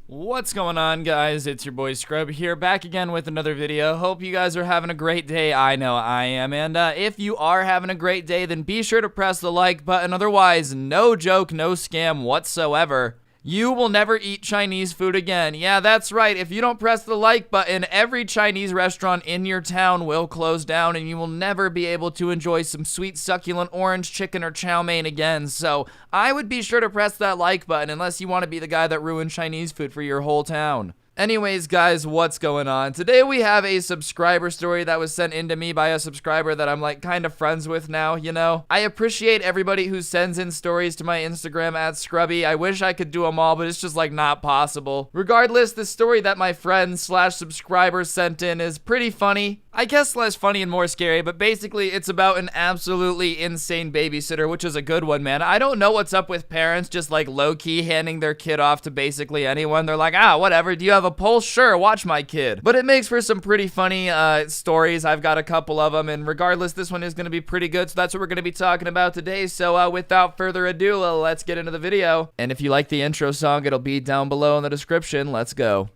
What's going on, guys? It's your boy Scrub here, back again with another video. Hope you guys are having a great day. I know I am. And if you are having a great day, then be sure to press the like button. Otherwise, no joke, no scam whatsoever, you will never eat Chinese food again. Yeah, that's right. If you don't press the like button, every Chinese restaurant in your town will close down and you will never be able to enjoy some sweet, succulent orange chicken or chow mein again. So I would be sure to press that like button unless you want to be the guy that ruined Chinese food for your whole town. Anyways, guys, what's going on? Today we have a subscriber story that was sent in to me by a subscriber that I'm like kind of friends with now, you know? I appreciate everybody who sends in stories to my Instagram at Scrubby. I wish I could do them all, but it's just like not possible. Regardless, the story that my friend slash subscriber sent in is pretty funny. I guess less funny and more scary, but basically it's about an absolutely insane babysitter, which is a good one, man. I don't know what's up with parents just like low-key handing their kid off to basically anyone. They're like, whatever, do you have a pulse? Sure, watch my kid. But it makes for some pretty funny stories. I've got a couple of them, and regardless, this one is going to be pretty good, so that's what we're going to be talking about today. So without further ado, let's get into the video. And if you like the intro song, it'll be down below in the description. Let's go.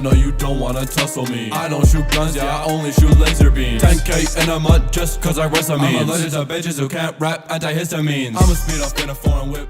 No, you don't wanna tussle me. I don't shoot guns, yeah, I only shoot laser beams. 10K in a month just cause I rest I'm allergic to bitches who can't rap antihistamines. I'ma speed off in a foreign whip.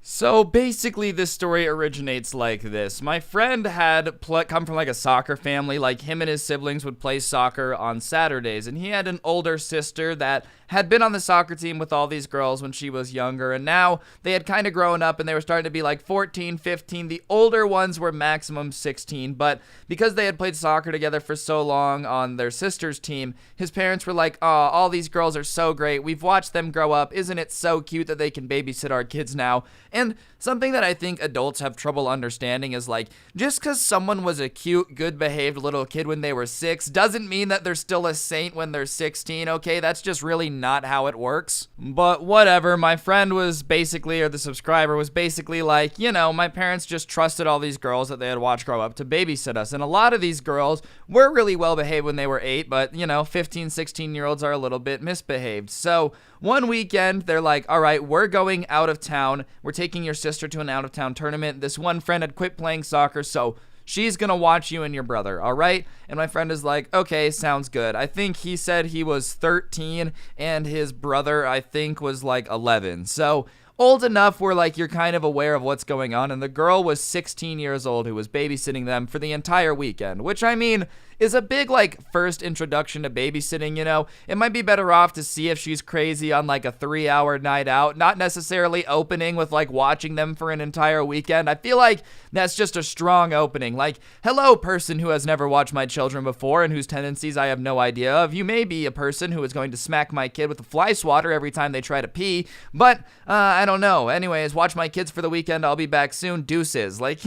So basically this story originates like this. My friend had come from like a soccer family. Like him and his siblings would play soccer on Saturdays, and he had an older sister that had been on the soccer team with all these girls when she was younger, and now they had kind of grown up and they were starting to be like 14, 15. The older ones were maximum 16, but because they had played soccer together for so long on their sister's team, his parents were like, oh, all these girls are so great. We've watched them grow up. Isn't it so cute that they can babysit our kids now? And something that I think adults have trouble understanding is like, just because someone was a cute, good-behaved little kid when they were 6 doesn't mean that they're still a saint when they're 16, okay? That's just really not how it works. But whatever, my friend was basically, or the subscriber was basically like, you know, my parents just trusted all these girls that they had watched grow up to babysit us. And a lot of these girls were really well-behaved when they were 8, but, you know, 15, 16-year-olds are a little bit misbehaved. So one weekend, they're like, all right, we're going out of town. We're taking your sister to an out-of-town tournament. This one friend had quit playing soccer, so she's gonna watch you and your brother, all right? And my friend is like, okay, sounds good. I think he said he was 13, and his brother, I think, was like 11. So old enough where like you're kind of aware of what's going on, and the girl was 16 years old who was babysitting them for the entire weekend, which I mean is a big like first introduction to babysitting, you know. It might be better off to see if she's crazy on like a 3-hour night out, not necessarily opening with like watching them for an entire weekend. I feel like that's just a strong opening. Like, hello, person who has never watched my children before and whose tendencies I have no idea of. You may be a person who is going to smack my kid with a fly swatter every time they try to pee, but I don't know. Anyways, watch my kids for the weekend. I'll be back soon. Deuces. Like,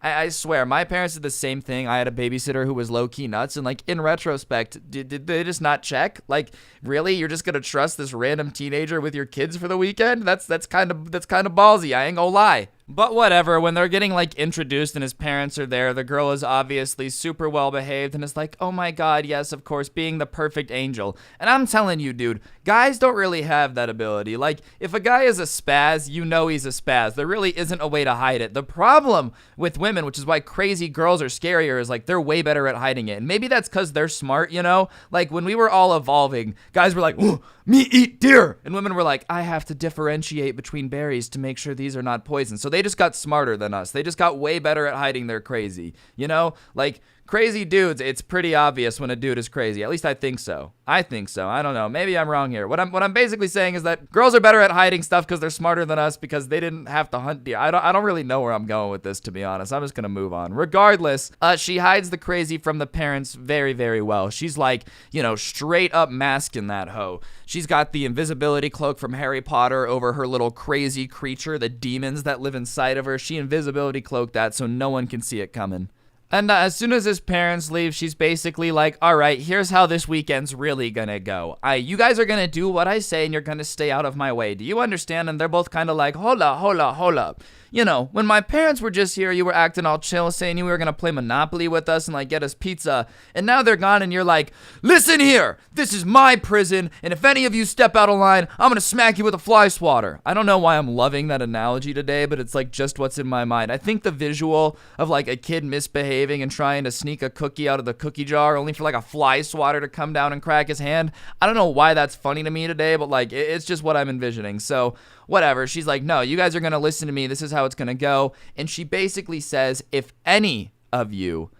I swear, my parents did the same thing. I had a babysitter who was low-key nuts, and like in retrospect, did they just not check? Like, really, you're just gonna trust this random teenager with your kids for the weekend? That's kind of ballsy. I ain't gonna lie. But whatever, when they're getting like introduced and his parents are there, the girl is obviously super well behaved and is like, oh my god, yes, of course, being the perfect angel. And I'm telling you, dude, guys don't really have that ability. Like, if a guy is a spaz, you know he's a spaz. There really isn't a way to hide it. The problem with women, which is why crazy girls are scarier, is like they're way better at hiding it. And maybe that's because they're smart, you know? Like, when we were all evolving, guys were like, oh, me eat deer. And women were like, I have to differentiate between berries to make sure these are not poison. So they just got smarter than us. They just got way better at hiding their crazy. You know, like crazy dudes, it's pretty obvious when a dude is crazy. At least I think so. I don't know. Maybe I'm wrong here. What I'm basically saying is that girls are better at hiding stuff because they're smarter than us because they didn't have to hunt deer. I don't really know where I'm going with this, to be honest. I'm just gonna move on. Regardless, she hides the crazy from the parents very, very well. She's like, you know, straight up masking that hoe. She's got the invisibility cloak from Harry Potter over her little crazy creature, the demons that live inside of her. She invisibility cloaked that so no one can see it coming. And as soon as his parents leave, she's basically like, all right, here's how this weekend's really gonna go. You guys are gonna do what I say and you're gonna stay out of my way. Do you understand? And they're both kind of like, hold up. when my parents were just here, you were acting all chill, saying you were going to play Monopoly with us and like get us pizza. And now they're gone and you're like, listen here, this is my prison. And if any of you step out of line, I'm going to smack you with a fly swatter. I don't know why I'm loving that analogy today, but it's like just what's in my mind. I think the visual of like a kid misbehaving and trying to sneak a cookie out of the cookie jar only for like a fly swatter to come down and crack his hand. I don't know why that's funny to me today, but like it's just what I'm envisioning. So whatever. She's like, no, you guys are going to listen to me. This is how it's going to go. And she basically says, if any of you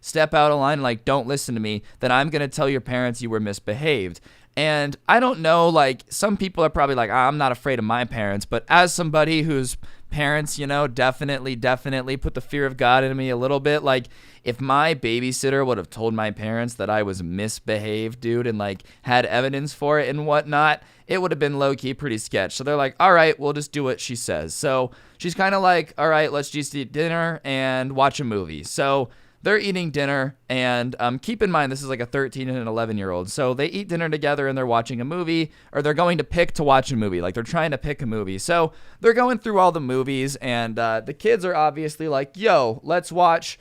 step out of line and like don't listen to me, then I'm going to tell your parents you were misbehaved. And I don't know, like some people are probably like, I'm not afraid of my parents, but as somebody whose parents, definitely put the fear of God in me a little bit, like if my babysitter would have told my parents that I was misbehaved, dude, and like had evidence for it and whatnot, it would have been low-key pretty sketch. So they're like, all right, we'll just do what she says. So she's kind of like, all right, let's just eat dinner and watch a movie. So they're eating dinner, and keep in mind, this is like a 13 and an 11-year-old. So they eat dinner together, and they're watching a movie, or they're going to pick to watch a movie. Like, they're trying to pick a movie. So they're going through all the movies, and the kids are obviously like, yo, let's watch,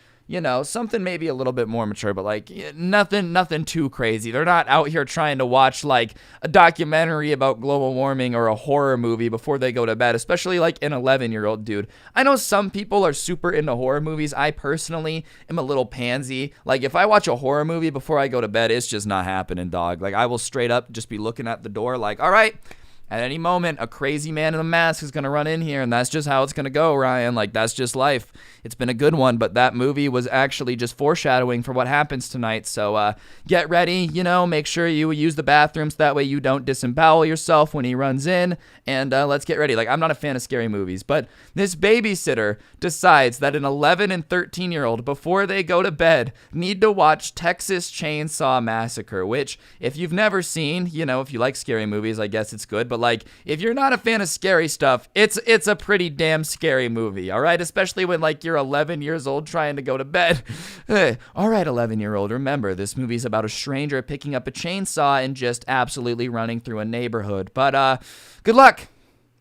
something maybe a little bit more mature, but like nothing too crazy. They're not out here trying to watch like a documentary about global warming or a horror movie before they go to bed, especially like an 11-year-old dude. I know some people are super into horror movies. I personally am a little pansy. Like if I watch a horror movie before I go to bed, it's just not happening, dog. Like I will straight up just be looking at the door like, all right, at any moment, a crazy man in a mask is going to run in here, and that's just how it's going to go, Ryan. Like, that's just life. It's been a good one, but that movie was actually just foreshadowing for what happens tonight. So get ready, make sure you use the bathrooms. That way you don't disembowel yourself when he runs in, and let's get ready. Like, I'm not a fan of scary movies, but this babysitter decides that an 11 and 13-year-old, before they go to bed, need to watch Texas Chainsaw Massacre, which, if you've never seen, if you like scary movies, I guess it's good, but like, if you're not a fan of scary stuff, it's a pretty damn scary movie, all right? Especially when, like, you're 11 years old trying to go to bed. All right, 11-year-old, remember, this movie's about a stranger picking up a chainsaw and just absolutely running through a neighborhood. But, good luck.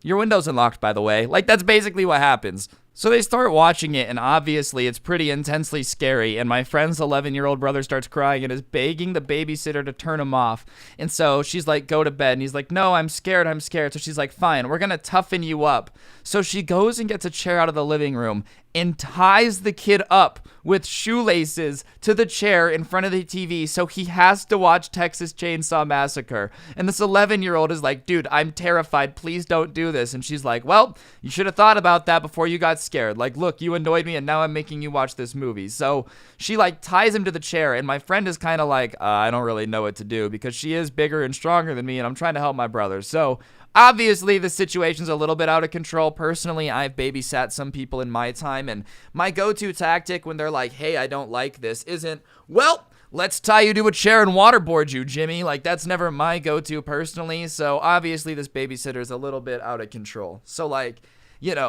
Your window's unlocked, by the way. Like, that's basically what happens. So they start watching it, and obviously it's pretty intensely scary, and my friend's 11-year-old brother starts crying and is begging the babysitter to turn him off. And so she's like, go to bed, and he's like, no, I'm scared. So she's like, fine, we're gonna toughen you up. So she goes and gets a chair out of the living room and ties the kid up with shoelaces to the chair in front of the TV, so he has to watch Texas Chainsaw Massacre. And this 11-year-old is like, dude, I'm terrified, please don't do this. And she's like, well, you should have thought about that before you got scared. Like, look, you annoyed me and now I'm making you watch this movie. So she like ties him to the chair, and my friend is kind of like, I don't really know what to do, because she is bigger and stronger than me, and I'm trying to help my brother. So obviously, the situation's a little bit out of control. Personally, I've babysat some people in my time, and my go-to tactic when they're like, hey, I don't like this, isn't, well, let's tie you to a chair and waterboard you, Jimmy. Like, that's never my go-to personally. So obviously, this babysitter's a little bit out of control. So, like,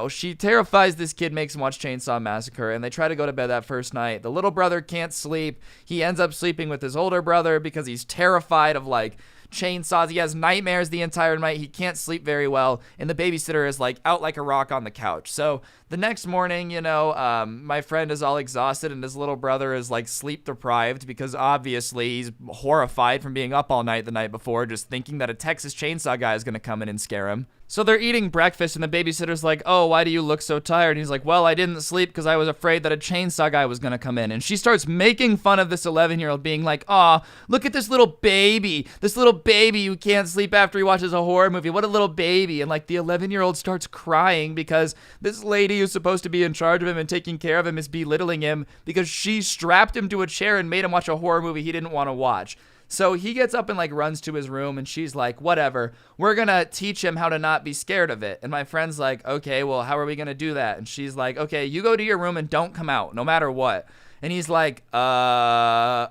she terrifies this kid, makes him watch Chainsaw Massacre, and they try to go to bed that first night. The little brother can't sleep. He ends up sleeping with his older brother because he's terrified of, like, chainsaws. He has nightmares the entire night. He can't sleep very well, and the babysitter is like out like a rock on the couch. So the next morning, my friend is all exhausted, and his little brother is like sleep deprived because obviously he's horrified from being up all night the night before, just thinking that a Texas Chainsaw guy is going to come in and scare him. So they're eating breakfast, and the babysitter's like, oh, why do you look so tired? And he's like, well, I didn't sleep because I was afraid that a chainsaw guy was going to come in. And she starts making fun of this 11-year-old, being like, aw, look at this little baby who can't sleep after he watches a horror movie. What a little baby. And like the 11-year-old starts crying because this lady who's supposed to be in charge of him and taking care of him is belittling him because she strapped him to a chair and made him watch a horror movie he didn't want to watch. So he gets up and like runs to his room, and she's like, whatever, we're gonna teach him how to not be scared of it. And my friend's like, okay, well, how are we gonna do that? And she's like, okay, you go to your room and don't come out no matter what. And he's like, okay.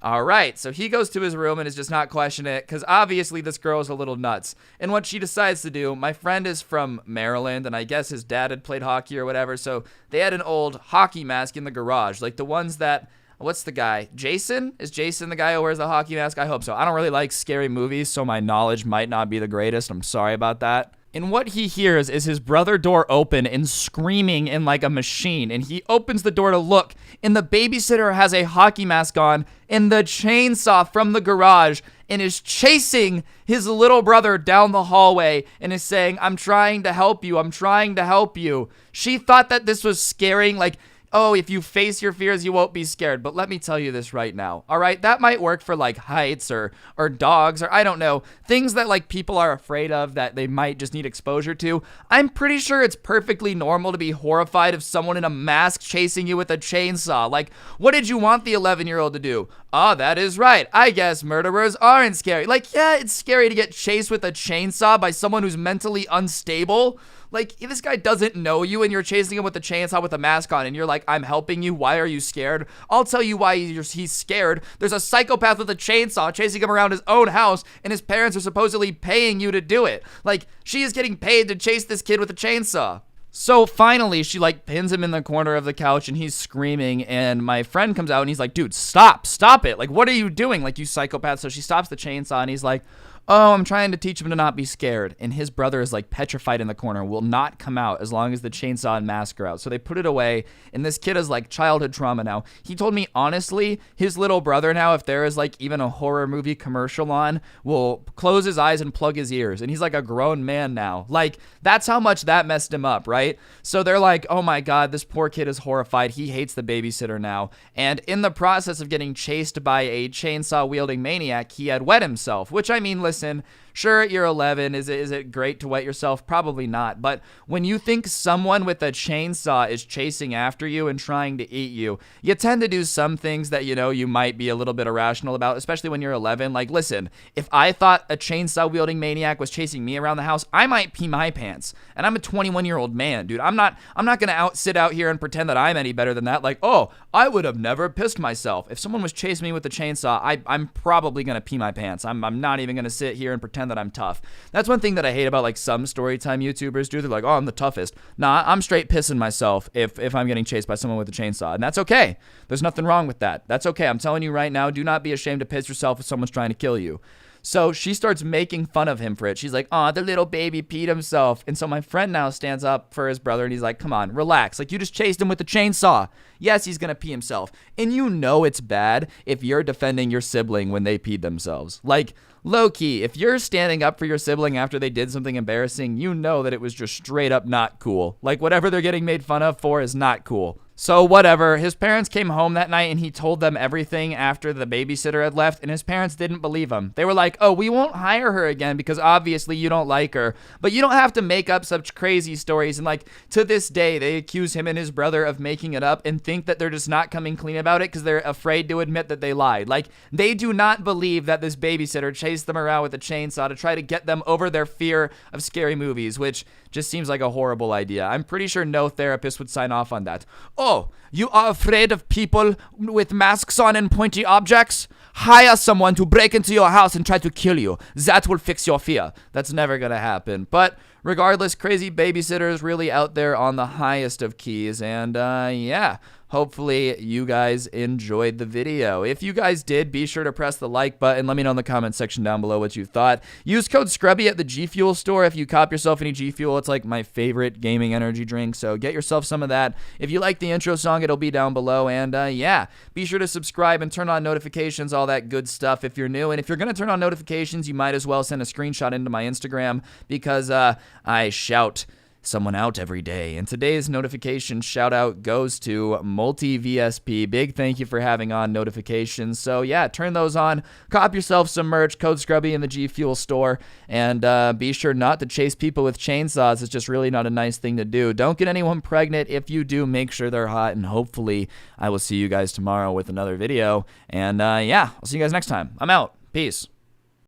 All right, so he goes to his room and is just not questioning it because obviously this girl is a little nuts. And what she decides to do, my friend is from Maryland, and I guess his dad had played hockey or whatever, so they had an old hockey mask in the garage, like the ones that, what's the guy? Jason? Is Jason the guy who wears the hockey mask? I hope so. I don't really like scary movies, so my knowledge might not be the greatest. I'm sorry about that. And what he hears is his brother door open and screaming in like a machine. And he opens the door to look, and the babysitter has a hockey mask on and the chainsaw from the garage and is chasing his little brother down the hallway and is saying, I'm trying to help you. I'm trying to help you. She thought that this was scaring, like, oh, if you face your fears, you won't be scared. But let me tell you this right now, all right? That might work for, like, heights or dogs or I don't know, things that, like, people are afraid of that they might just need exposure to. I'm pretty sure it's perfectly normal to be horrified of someone in a mask chasing you with a chainsaw. Like, what did you want the 11-year-old to do? Oh, that is right. I guess murderers aren't scary. Like, yeah, it's scary to get chased with a chainsaw by someone who's mentally unstable. Like, if this guy doesn't know you and you're chasing him with a chainsaw with a mask on and you're like, I'm helping you, why are you scared? I'll tell you why he's scared. There's a psychopath with a chainsaw chasing him around his own house and his parents are supposedly paying you to do it. Like, she is getting paid to chase this kid with a chainsaw. So finally, she like pins him in the corner of the couch and he's screaming, and my friend comes out and he's like, dude, stop it. Like, what are you doing? Like, you psychopath. So she stops the chainsaw and he's like, oh, I'm trying to teach him to not be scared. And his brother is like petrified in the corner, will not come out as long as the chainsaw and mask are out. So they put it away, and this kid has like childhood trauma now. He told me, honestly, his little brother now, if there is like even a horror movie commercial on, will close his eyes and plug his ears. And he's like a grown man now. Like, that's how much that messed him up, right? So they're like, oh my God, this poor kid is horrified. He hates the babysitter now. And in the process of getting chased by a chainsaw-wielding maniac, he had wet himself, which, I mean, listen, sure, you're 11. Is it great to wet yourself? Probably not. But when you think someone with a chainsaw is chasing after you and trying to eat you, you tend to do some things that, you know, you might be a little bit irrational about, especially when you're 11. Like, listen, if I thought a chainsaw-wielding maniac was chasing me around the house, I might pee my pants. And I'm a 21-year-old man, dude. I'm not going to sit out here and pretend that I'm any better than that. Like, oh, I would have never pissed myself. If someone was chasing me with a chainsaw, I'm probably going to pee my pants. I'm not even going to sit here and pretend that I'm tough. That's one thing that I hate about like some storytime YouTubers do. They're like, oh, I'm the toughest. Nah, I'm straight pissing myself if I'm getting chased by someone with a chainsaw. And that's okay. There's nothing wrong with that. That's okay. I'm telling you right now, do not be ashamed to piss yourself if someone's trying to kill you. So she starts making fun of him for it. She's like, oh, the little baby peed himself. And so my friend now stands up for his brother and he's like, come on, relax. Like, you just chased him with a chainsaw. Yes, he's going to pee himself. And you know it's bad if you're defending your sibling when they peed themselves. Like, low-key, if you're standing up for your sibling after they did something embarrassing, you know that it was just straight up not cool. Like, whatever they're getting made fun of for is not cool. So whatever, his parents came home that night and he told them everything after the babysitter had left, and his parents didn't believe him. They were like, oh, we won't hire her again because obviously you don't like her, but you don't have to make up such crazy stories. And like, to this day, they accuse him and his brother of making it up and think that they're just not coming clean about it because they're afraid to admit that they lied. Like, they do not believe that this babysitter chased them around with a chainsaw to try to get them over their fear of scary movies, which just seems like a horrible idea. I'm pretty sure no therapist would sign off on that. Oh, you are afraid of people with masks on and pointy objects? Hire someone to break into your house and try to kill you. That will fix your fear. That's never gonna happen. But regardless, Crazy Babysitter is really out there on the highest of keys. And yeah, hopefully you guys enjoyed the video. If you guys did, be sure to press the like button. Let me know in the comment section down below what you thought. Use code Scrubby at the G Fuel store if you cop yourself any G Fuel. It's like my favorite gaming energy drink, so get yourself some of that. If you like the intro song, it'll be down below. And yeah, be sure to subscribe and turn on notifications, all that good stuff if you're new. And if you're going to turn on notifications, you might as well send a screenshot into my Instagram because I shout someone out every day. And today's notification shout out goes to MultiVSP. Big thank you for having on notifications. So yeah, turn those on. Cop yourself some merch, code Scrubby in the G Fuel store. And be sure not to chase people with chainsaws. It's just really not a nice thing to do. Don't get anyone pregnant. If you do, make sure they're hot. And hopefully I will see you guys tomorrow with another video. And yeah, I'll see you guys next time. I'm out. Peace.